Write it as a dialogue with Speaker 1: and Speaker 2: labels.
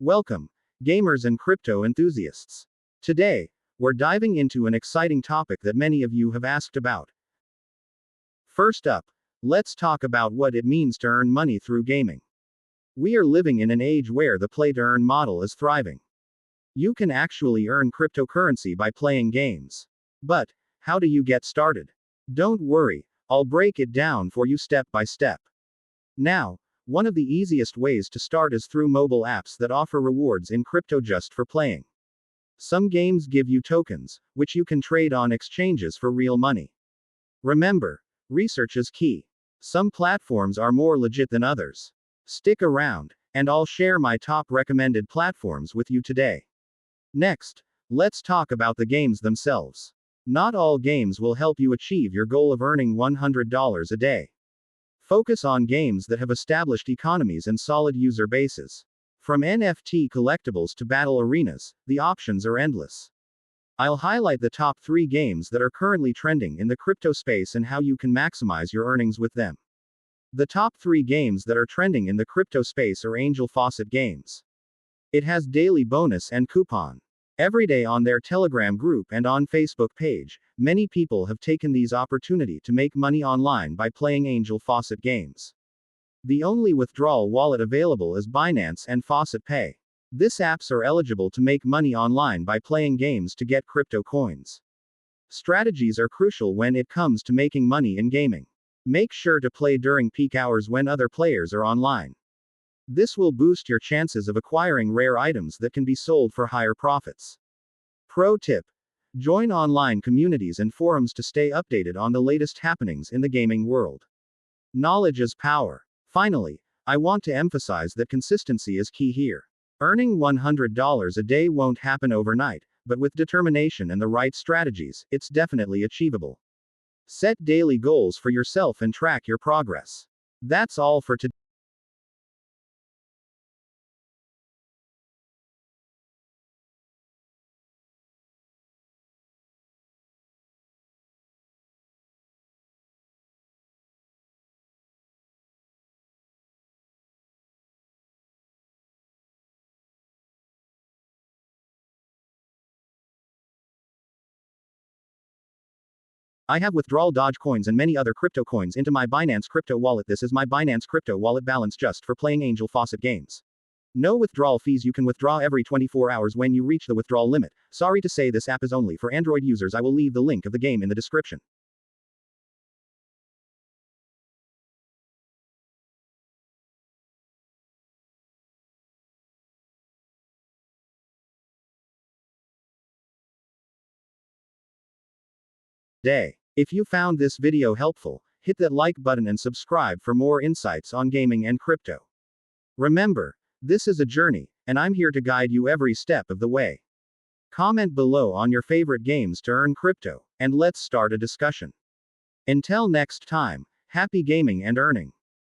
Speaker 1: Welcome, gamers and crypto enthusiasts. Today, we're diving into an exciting topic that many of you have asked about. First up, let's talk about what it means to earn money through gaming. We are living in an age where the play to earn model is thriving. You can actually earn cryptocurrency by playing games. But, how do you get started? Don't worry, I'll break it down for you step by step. Now, one of the easiest ways to start is through mobile apps that offer rewards in crypto just for playing. Some games give you tokens, which you can trade on exchanges for real money. Remember, research is key. Some platforms are more legit than others. Stick around, and I'll share my top recommended platforms with you today. Next, let's talk about the games themselves. Not all games will help you achieve your goal of earning $100 a day. Focus on games that have established economies and solid user bases. From NFT collectibles to battle arenas, the options are endless. I'll highlight the top 3 games that are currently trending in the crypto space and how you can maximize your earnings with them. The top 3 games that are trending in the crypto space are Angel Faucet Games. It has daily bonus and coupon. Every day on their Telegram group and on Facebook page, many people have taken these opportunity to make money online by playing Angel Faucet Games. The only withdrawal wallet available is Binance and Faucet Pay. These apps are eligible to make money online by playing games to get crypto coins. Strategies are crucial when it comes to making money in gaming. Make sure to play during peak hours when other players are online. This will boost your chances of acquiring rare items that can be sold for higher profits. Pro tip: join online communities and forums to stay updated on the latest happenings in the gaming world. Knowledge is power. Finally, I want to emphasize that consistency is key here. Earning $100 a day won't happen overnight, but with determination and the right strategies, it's definitely achievable. Set daily goals for yourself and track your progress. That's all for today. I have withdrawal Doge coins and many other crypto coins into my Binance crypto wallet. This is my Binance crypto wallet balance just for playing Angel Faucet Games. No withdrawal fees. You can withdraw every 24 hours when you reach the withdrawal limit. Sorry to say, this app is only for Android users. I will leave the link of the game in the description. If you found this video helpful, hit that like button and subscribe for more insights on gaming and crypto. Remember, this is a journey, and I'm here to guide you every step of the way. Comment below on your favorite games to earn crypto, and let's start a discussion. Until next time, happy gaming and earning.